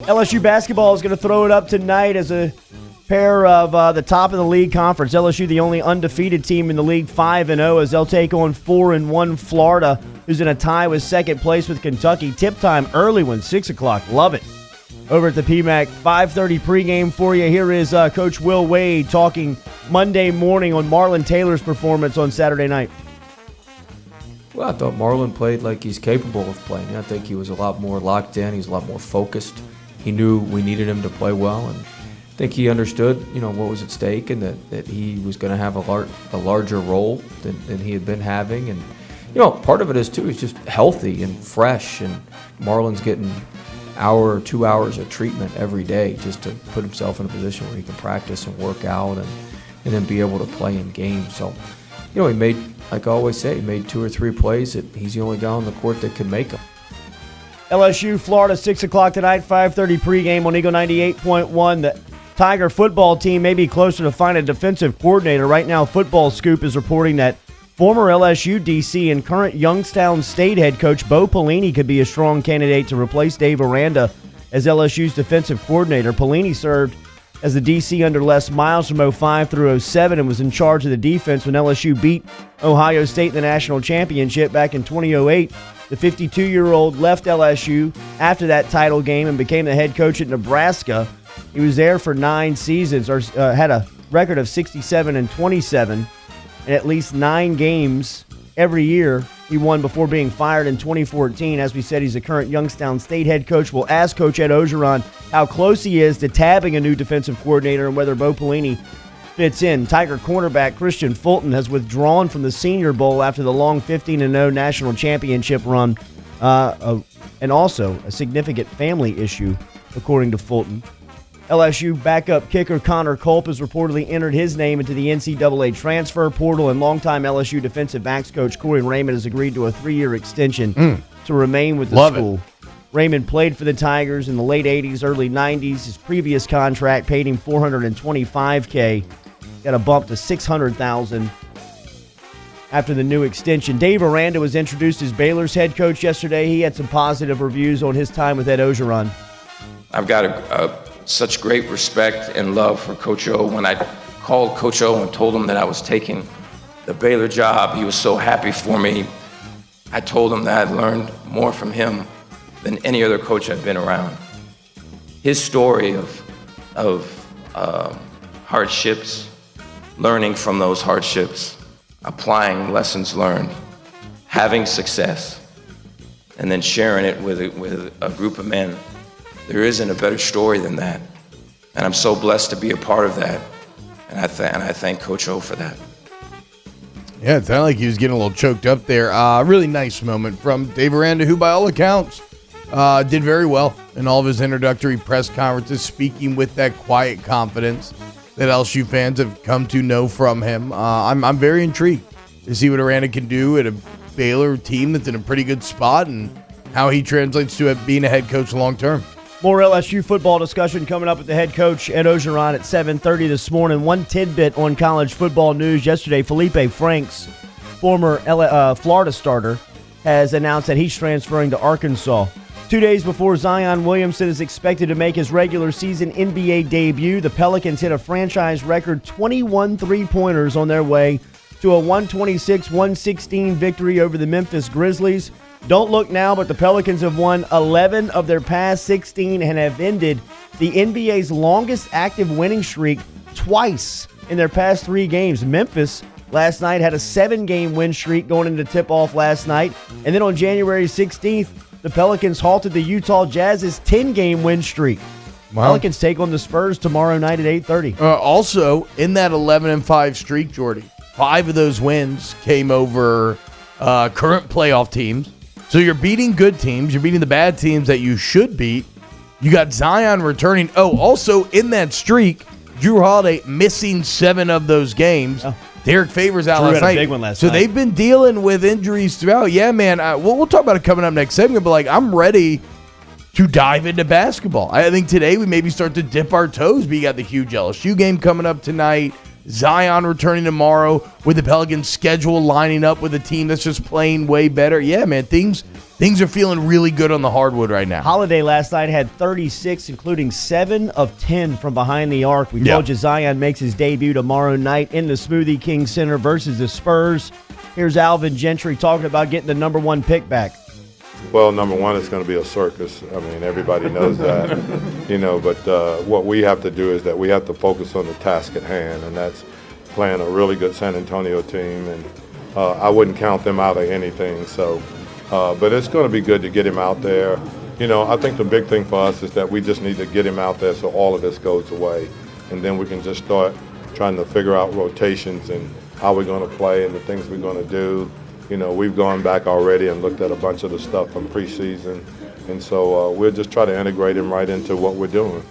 LSU Basketball is going to throw it up tonight as a pair of the top of the league conference. LSU, the only undefeated team in the league, 5-0, as they'll take on 4-1 Florida, who's in a tie with second place with Kentucky. Tip time, early one, 6 o'clock. Love it. Over at the PMAC, 5:30 pregame for you. Here is Coach Will Wade talking Monday morning on Marlon Taylor's performance on Saturday night. Well, I thought Marlon played like he's capable of playing. I think he was a lot more locked in. He was a lot more focused. He knew we needed him to play well, and I think he understood, what was at stake, and that he was going to have a larger role than he had been having. And part of it is too, he's just healthy and fresh, and Marlon's getting hour or 2 hours of treatment every day just to put himself in a position where he can practice and work out and then be able to play in games. So, he made, like I always say, he made 2 or 3 plays that he's the only guy on the court that can make them. LSU, Florida, 6 o'clock tonight, 5:30 pregame on Eagle 98.1. The Tiger football team may be closer to find a defensive coordinator. Right now, Football Scoop is reporting that former LSU DC and current Youngstown State head coach Bo Pelini could be a strong candidate to replace Dave Aranda as LSU's defensive coordinator. Pelini served as the DC under Les Miles from 05 through 07 and was in charge of the defense when LSU beat Ohio State in the national championship back in 2008. The 52-year-old left LSU after that title game and became the head coach at Nebraska. He was there for 9 seasons, or had a record of 67-27, and at least 9 games every year he won before being fired in 2014. As we said, he's the current Youngstown State head coach. We'll ask Coach Ed Ogeron how close he is to tabbing a new defensive coordinator and whether Bo Pelini fits in. Tiger cornerback Christian Fulton has withdrawn from the Senior Bowl after the long 15-0 national championship run, and also a significant family issue, according to Fulton. LSU backup kicker Connor Culp has reportedly entered his name into the NCAA transfer portal, and longtime LSU defensive backs coach Corey Raymond has agreed to a 3-year extension to remain with the school. Raymond played for the Tigers in the late 80s, early 90s. His previous contract paid him $425K. Got a bump to $600,000 after the new extension. Dave Aranda was introduced as Baylor's head coach yesterday. He had some positive reviews on his time with Ed Ogeron. I've got such great respect and love for Coach O. When I called Coach O and told him that I was taking the Baylor job, he was so happy for me. I told him that I'd learned more from him than any other coach I've been around. His story of hardships, learning from those hardships, applying lessons learned, having success, and then sharing it with a group of men. There isn't a better story than that. And I'm so blessed to be a part of that. And I thank Coach O for that. Yeah, it sounded like he was getting a little choked up there. Really nice moment from Dave Aranda, who by all accounts did very well in all of his introductory press conferences, speaking with that quiet confidence that LSU fans have come to know from him. I'm very intrigued to see what Aranda can do at a Baylor team that's in a pretty good spot and how he translates to being a head coach long term. More LSU football discussion coming up with the head coach, Ed Ogeron, at 7:30 this morning. One tidbit on college football news yesterday, Felipe Franks, former Florida starter, has announced that he's transferring to Arkansas. 2 days before Zion Williamson is expected to make his regular season NBA debut, the Pelicans hit a franchise record 21 three-pointers on their way to a 126-116 victory over the Memphis Grizzlies. Don't look now, but the Pelicans have won 11 of their past 16 and have ended the NBA's longest active winning streak twice in their past 3 games. Memphis last night had a 7-game win streak going into tip-off last night. And then on January 16th, the Pelicans halted the Utah Jazz's 10-game win streak. Wow. Pelicans take on the Spurs tomorrow night at 8:30. Also, in that 11-5 streak, Jordy, 5 of those wins came over current playoff teams. So you're beating good teams. You're beating the bad teams that you should beat. You got Zion returning. Oh, also in that streak, Drew Holiday missing 7 of those games. Oh. Derek Favors out last night. Big one last night. So they've been dealing with injuries throughout. Yeah, man. We'll talk about it coming up next segment, but I'm ready to dive into basketball. I think today we maybe start to dip our toes, but you got the huge LSU game coming up tonight. Zion returning tomorrow with the Pelicans' schedule lining up with a team that's just playing way better. Yeah, man, things things are feeling really good on the hardwood right now. Holiday last night had 36, including 7 of 10 from behind the arc. We told you Zion makes his debut tomorrow night in the Smoothie King Center versus the Spurs. Here's Alvin Gentry talking about getting the number 1 pick back. Well, number one, it's going to be a circus. I mean, everybody knows that, but what we have to do is that we have to focus on the task at hand, and that's playing a really good San Antonio team, and I wouldn't count them out of anything. So, but it's going to be good to get him out there. I think the big thing for us is that we just need to get him out there so all of this goes away, and then we can just start trying to figure out rotations and how we're going to play and the things we're going to do. We've gone back already and looked at a bunch of the stuff from preseason, and so we'll just try to integrate him right into what we're doing.